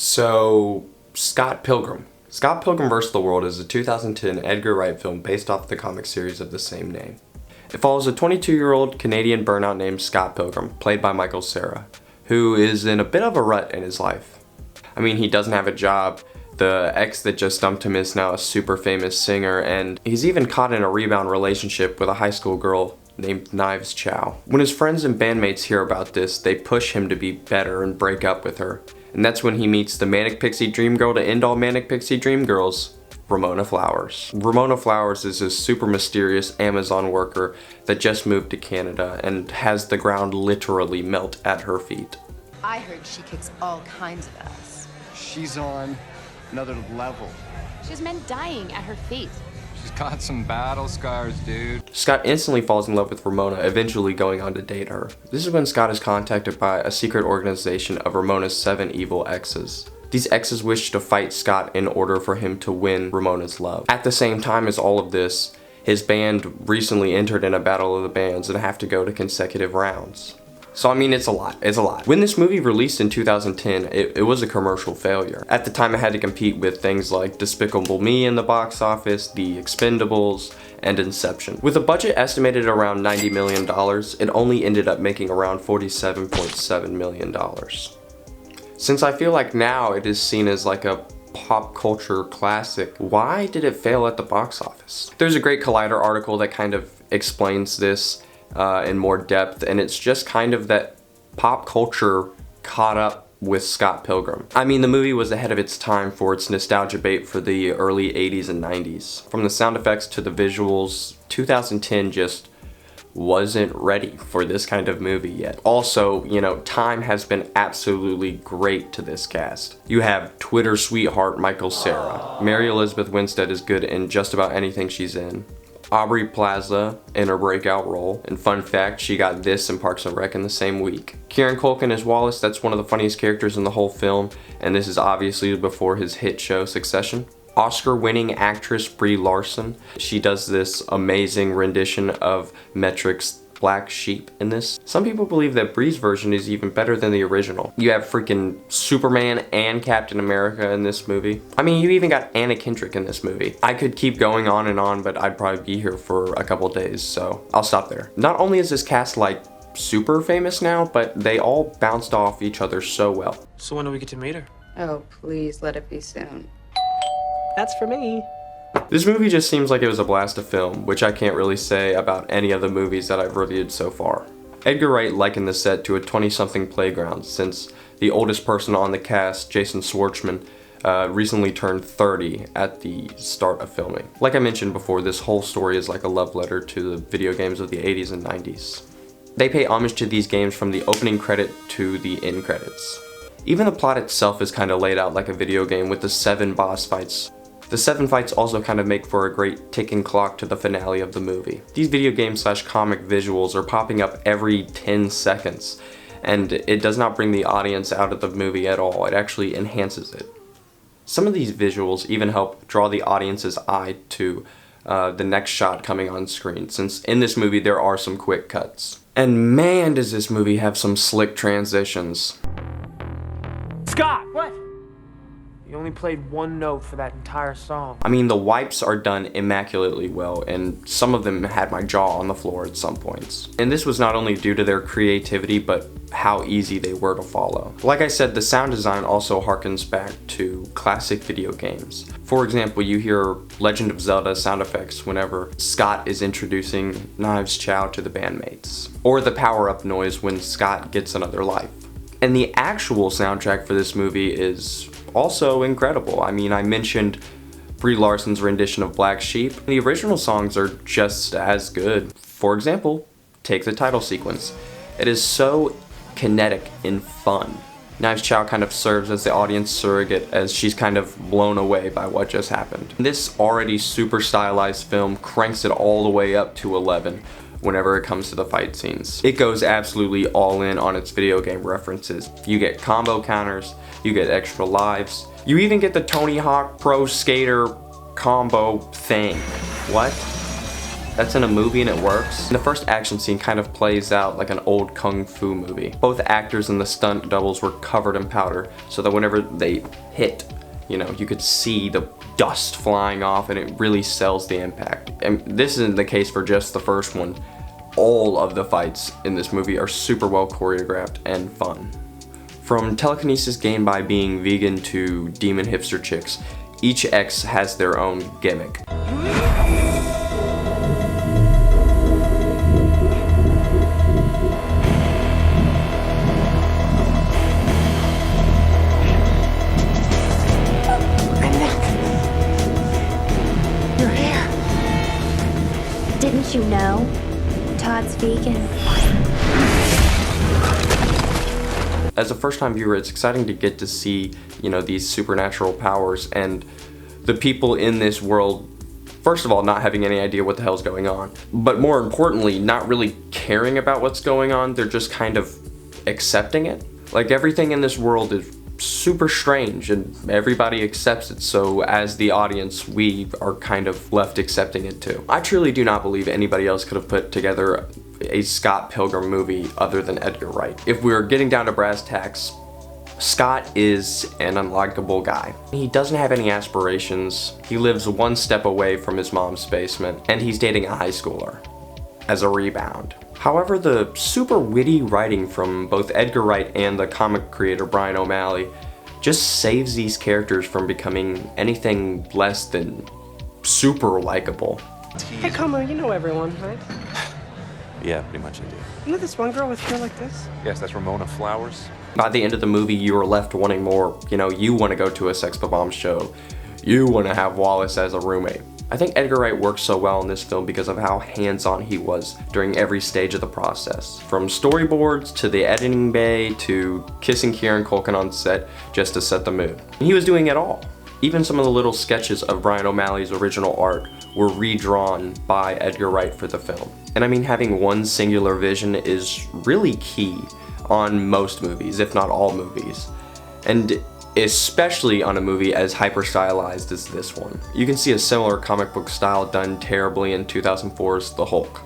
So, Scott Pilgrim. Scott Pilgrim vs. the World is a 2010 Edgar Wright film based off the comic series of the same name. It follows a 22-year-old Canadian burnout named Scott Pilgrim, played by Michael Cera, who is in a bit of a rut in his life. I mean, he doesn't have a job, the ex that just dumped him is now a super famous singer, and he's even caught in a rebound relationship with a high school girl named Knives Chow. When his friends and bandmates hear about this, they push him to be better and break up with her. And that's when he meets the Manic Pixie Dream Girl to end all Manic Pixie Dream Girls, Ramona Flowers. Ramona Flowers is a super mysterious Amazon worker that just moved to Canada and has the ground literally melt at her feet. I heard she kicks all kinds of ass. She's on another level. She has men dying at her feet. She's got some battle scars, dude. Scott instantly falls in love with Ramona, eventually going on to date her. This is when Scott is contacted by a secret organization of Ramona's 7 evil exes. These exes wish to fight Scott in order for him to win Ramona's love. At the same time as all of this, his band recently entered in a battle of the bands and have to go to consecutive rounds. So I mean, it's a lot. When this movie released in 2010, it was a commercial failure. At the time, it had to compete with things like Despicable Me in the box office, The Expendables, and Inception. With a budget estimated around $90 million, it only ended up making around $47.7 million. Since I feel like now it is seen as like a pop culture classic, why did it fail at the box office? There's a great Collider article that kind of explains this in more depth, and it's just kind of that pop culture caught up with Scott Pilgrim. I mean, the movie was ahead of its time for its nostalgia bait for the early 80s and 90s. From the sound effects to the visuals, 2010 just wasn't ready for this kind of movie yet. Also, you know, time has been absolutely great to this cast. You have Twitter sweetheart Michael Cera. Mary Elizabeth Winstead is good in just about anything she's in. Aubrey Plaza in her breakout role, and fun fact, she got this in Parks and Rec in the same week. Kieran Culkin as Wallace, that's one of the funniest characters in the whole film, and this is obviously before his hit show Succession. Oscar-winning actress Brie Larson, she does this amazing rendition of Metric's Black Sheep in this. Some people believe that Brie's version is even better than the original. You have freaking Superman and Captain America in this movie. I mean, you even got Anna Kendrick in this movie. I could keep going on, but I'd probably be here for a couple days, so I'll stop there. Not only is this cast like super famous now, but they all bounced off each other so well. So when do we get to meet her? Oh, please let it be soon. That's for me. This movie just seems like it was a blast to film, which I can't really say about any of the movies that I've reviewed so far. Edgar Wright likened the set to a 20-something playground, since the oldest person on the cast, Jason Schwartzman, recently turned 30 at the start of filming. Like I mentioned before, this whole story is like a love letter to the video games of the 80s and 90s. They pay homage to these games from the opening credit to the end credits. Even the plot itself is kind of laid out like a video game with the 7 boss fights. The 7 fights also kind of make for a great ticking clock to the finale of the movie. These video game / comic visuals are popping up every 10 seconds, and it does not bring the audience out of the movie at all, it actually enhances it. Some of these visuals even help draw the audience's eye to the next shot coming on screen, since in this movie there are some quick cuts. And man, does this movie have some slick transitions. Scott! What? You only played one note for that entire song. I mean, the wipes are done immaculately well, and some of them had my jaw on the floor at some points. And this was not only due to their creativity, but how easy they were to follow. Like I said, the sound design also harkens back to classic video games. For example, you hear Legend of Zelda sound effects whenever Scott is introducing Knives Chow to the bandmates, or the power-up noise when Scott gets another life. And the actual soundtrack for this movie is also incredible. I mean, I mentioned Brie Larson's rendition of Black Sheep. The original songs are just as good. For example, take the title sequence. It is so kinetic and fun. Knives Chow kind of serves as the audience surrogate as she's kind of blown away by what just happened. This already super stylized film cranks it all the way up to 11 whenever it comes to the fight scenes. It goes absolutely all in on its video game references. You get combo counters, you get extra lives, you even get the Tony Hawk Pro Skater combo thing. What? that's in a movie and it works. And the first action scene kind of plays out like an old kung fu movie. Both actors and the stunt doubles were covered in powder so that whenever they hit, you know, you could see the dust flying off and it really sells the impact. And this isn't the case for just the first one. All of the fights in this movie are super well choreographed and fun. From telekinesis gained by being vegan to demon hipster chicks, each X has their own gimmick. Didn't you know? Todd's vegan. As a first-time viewer, it's exciting to get to see, you know, these supernatural powers and the people in this world, first of all, not having any idea what the hell's going on, but more importantly, not really caring about what's going on. They're just kind of accepting it. Like, everything in this world is super strange and everybody accepts it, so as the audience we are kind of left accepting it too. I truly do not believe anybody else could have put together a Scott Pilgrim movie other than Edgar Wright. If we're getting down to brass tacks, Scott is an unlikable guy. He doesn't have any aspirations, he lives one step away from his mom's basement, and he's dating a high schooler as a rebound. However, the super witty writing from both Edgar Wright and the comic creator Brian O'Malley just saves these characters from becoming anything less than super likable. Hey, Como, you know everyone, right? Yeah, pretty much I do. You know this one girl with hair like this? Yes, that's Ramona Flowers. By the end of the movie, you are left wanting more. You know, you want to go to a Sex Bob-omb show. You want to have Wallace as a roommate. I think Edgar Wright works so well in this film because of how hands-on he was during every stage of the process. From storyboards to the editing bay to kissing Kieran Culkin on set just to set the mood. And he was doing it all. Even some of the little sketches of Brian O'Malley's original art were redrawn by Edgar Wright for the film. And I mean, having one singular vision is really key on most movies, if not all movies. And especially on a movie as hyper-stylized as this one. You can see a similar comic book style done terribly in 2004's The Hulk.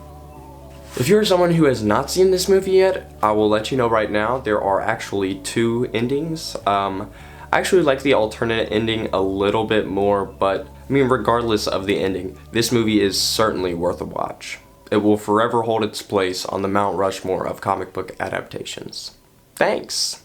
If you're someone who has not seen this movie yet, I will let you know right now there are actually two endings. I actually like the alternate ending a little bit more, but I mean, regardless of the ending, this movie is certainly worth a watch. It will forever hold its place on the Mount Rushmore of comic book adaptations. Thanks!